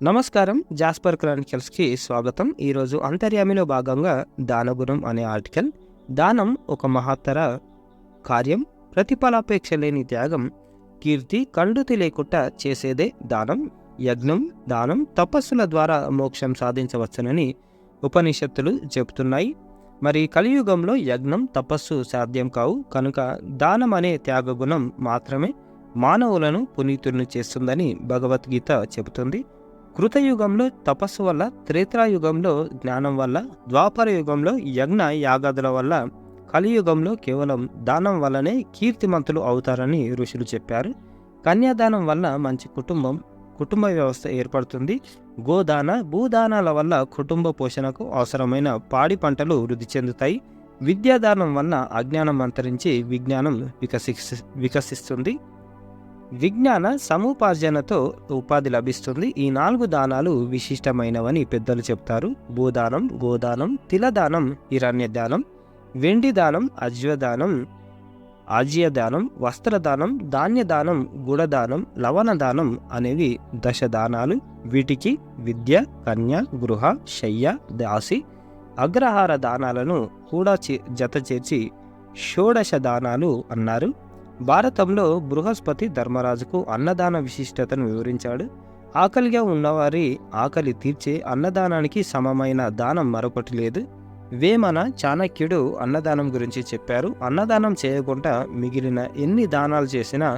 నమస్కారం. జాస్పర్ క్రానికల్స్కి స్వాగతం. ఈరోజు అంతర్యామిలో భాగంగా దానగుణం అనే ఆర్టికల్. దానం ఒక మహత్తర కార్యం, ప్రతిఫలాపేక్ష లేని త్యాగం, కీర్తి కండుతి లేకుండా చేసేదే దానం. యజ్ఞం, దానం, తపస్సుల ద్వారా మోక్షం సాధించవచ్చునని ఉపనిషత్తులు చెబుతున్నాయి. మరి కలియుగంలో యజ్ఞం, తపస్సు సాధ్యం కావు కనుక దానం అనే త్యాగగుణం మాత్రమే మానవులను పునీతులను చేస్తుందని భగవద్గీత చెబుతుంది. కృతయుగంలో తపస్సు వల్ల, త్రేతాయుగంలో జ్ఞానం వల్ల, ద్వాపర యుగంలో యజ్ఞ యాగాదుల వల్ల, కలియుగంలో కేవలం దానం వల్లనే కీర్తిమంతులు అవుతారని ఋషులు చెప్పారు. కన్యాదానం వల్ల మంచి కుటుంబ వ్యవస్థ ఏర్పడుతుంది. గోదాన, భూదానాల వల్ల కుటుంబ పోషణకు అవసరమైన పాడి పంటలు వృద్ధి చెందుతాయి. విద్యాదానం వల్ల అజ్ఞానం అంతరించి విజ్ఞానం వికసిస్తుంది. విజ్ఞాన సముపార్జనతో ఉపాధి లభిస్తుంది. ఈ 4 దానాలు విశిష్టమైనవని పెద్దలు చెప్తారు. భూదానం, గోదానం, తిలదానం, హిరణ్యదానం, వెండి దానం, అజ్వదానం, ఆజ్యదానం, వస్త్రదానం, ధాన్యదానం, గుడదానం, లవణదానం అనేవి 10 దానాలు. వీటికి విద్య, కన్య, గృహ, శయ్య, దాసి, అగ్రహార దానాలను కూడా జత చేర్చి షోడశ దానాలు అన్నారు. భారతంలో బృహస్పతి ధర్మరాజుకు అన్నదాన విశిష్టతను వివరించాడు. ఆకలిగా ఉన్నవారి ఆకలి తీర్చే అన్నదానానికి సమమైన దానం మరొకటి లేదు. వేమన, చాణక్యుడు అన్నదానం గురించి చెప్పారు. అన్నదానం చేయకుండా మిగిలిన ఎన్ని దానాలు చేసినా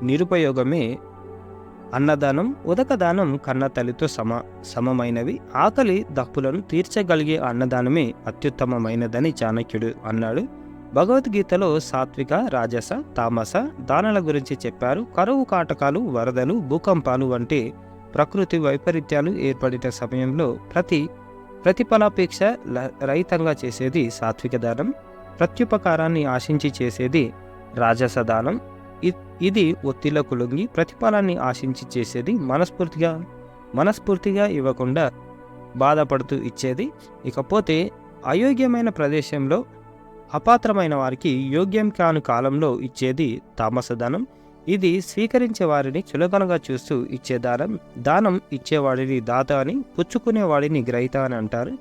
నిరుపయోగమే. అన్నదానం, ఉదకదానం కన్న తల్లితో సమమైనవి. ఆకలి దప్పులను తీర్చగలిగే అన్నదానమే అత్యుత్తమమైనదని చాణక్యుడు అన్నాడు. భగవద్గీతలో సాత్విక, రాజస, తామస దానాల గురించి చెప్పారు. కరువు కాటకాలు, వరదలు, భూకంపాలు వంటి ప్రకృతి వైపరీత్యాలు ఏర్పడిన సమయంలో ప్రతిఫలాపేక్ష రహితంగా చేసేది సాత్విక దానం. ప్రత్యుపకారాన్ని ఆశించి చేసేది రాజస దానం. ఇది ఒత్తిళ్లకు లొంగి ప్రతిఫలాన్ని ఆశించి చేసేది మనస్ఫూర్తిగా ఇవ్వకుండా బాధపడుతూ ఇచ్చేది. ఇకపోతే అయోగ్యమైన ప్రదేశంలో అపాత్రమైన వారికి యోగ్యం కాని కాలంలో ఇచ్చేది తామసదానం. ఇది స్వీకరించే వారిని చులకనగా చూస్తూ ఇచ్చే దానం. దానం ఇచ్చేవాడిని దాత అని, పుచ్చుకునేవాడిని గ్రహీత అని అంటారు.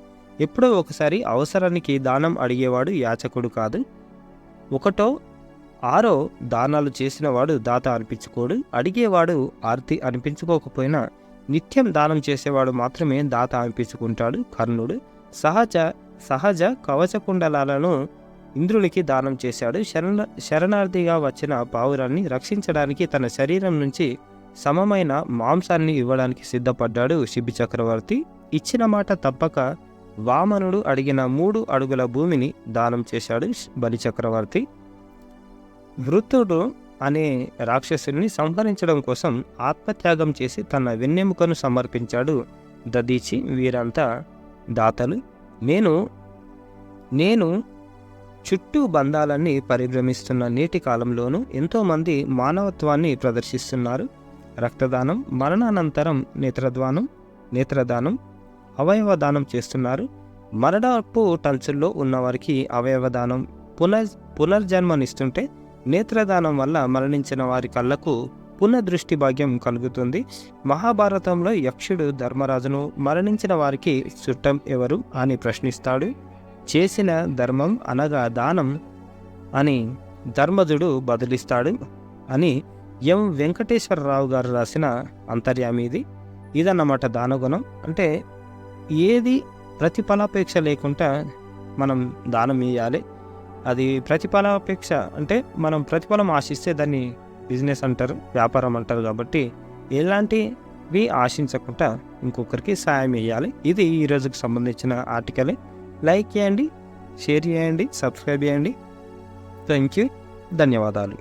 ఎప్పుడో ఒకసారి అవసరానికి దానం అడిగేవాడు యాచకుడు కాదు. 1, 6 దానాలు చేసినవాడు దాత అనిపించుకోడు. అడిగేవాడు ఆర్తి అనిపించుకోకపోయినా నిత్యం దానం చేసేవాడు మాత్రమే దాత అనిపించుకుంటాడు. కర్ణుడు సహజ కవచకుండలాలను ఇంద్రునికి దానం చేశాడు. శరణార్థిగా వచ్చిన పావురాన్ని రక్షించడానికి తన శరీరం నుంచి సమమైన మాంసాన్ని ఇవ్వడానికి సిద్ధపడ్డాడు శిబి చక్రవర్తి. ఇచ్చిన మాట తప్పక వామనుడు అడిగిన 3 అడుగుల భూమిని దానం చేశాడు బలి చక్రవర్తి. వృత్తుడు అనే రాక్షసుని సంహరించడం కోసం ఆత్మత్యాగం చేసి తన వెన్నెముకను సమర్పించాడు దదీచి. వీరంతా దాతలు. నేను చుట్టూ బంధాలన్నీ పరిభ్రమిస్తున్న నేటి కాలంలోనూ ఎంతోమంది మానవత్వాన్ని ప్రదర్శిస్తున్నారు. రక్తదానం, మరణానంతరం నేత్రదానం, అవయవదానం చేస్తున్నారు. మరణపు టంచుల్లో ఉన్నవారికి అవయవదానం, పునర్జన్మనిస్తుంటే నేత్రదానం వల్ల మరణించిన వారి కళ్ళకు పునఃదృష్టి భాగ్యం కలుగుతుంది. మహాభారతంలో యక్షుడు ధర్మరాజును మరణించిన వారికి చుట్టం ఎవరు అని ప్రశ్నిస్తాడు. చేసిన ధర్మం అనగా దానం అని ధర్మజుడు బదులిస్తాడు అని ఎం వెంకటేశ్వరరావు గారు రాసిన అంతర్యామిది. ఇదన్నమాట దానగుణం. అంటే ఏది ప్రతిఫలాపేక్ష లేకుండా మనం దానం ఇవ్వాలి. అది ప్రతిఫలాపేక్ష అంటే మనం ప్రతిఫలం ఆశిస్తే దాన్ని బిజినెస్ అంటారు, వ్యాపారం అంటారు. కాబట్టి ఎలాంటివి ఆశించకుండా ఇంకొకరికి సాయం చేయాలి. ఇది ఈ రోజుకి సంబంధించిన ఆర్టికల్. లైక్ చేయండి, షేర్ చేయండి, సబ్స్క్రైబ్ చేయండి. Thank you. ధన్యవాదాలు.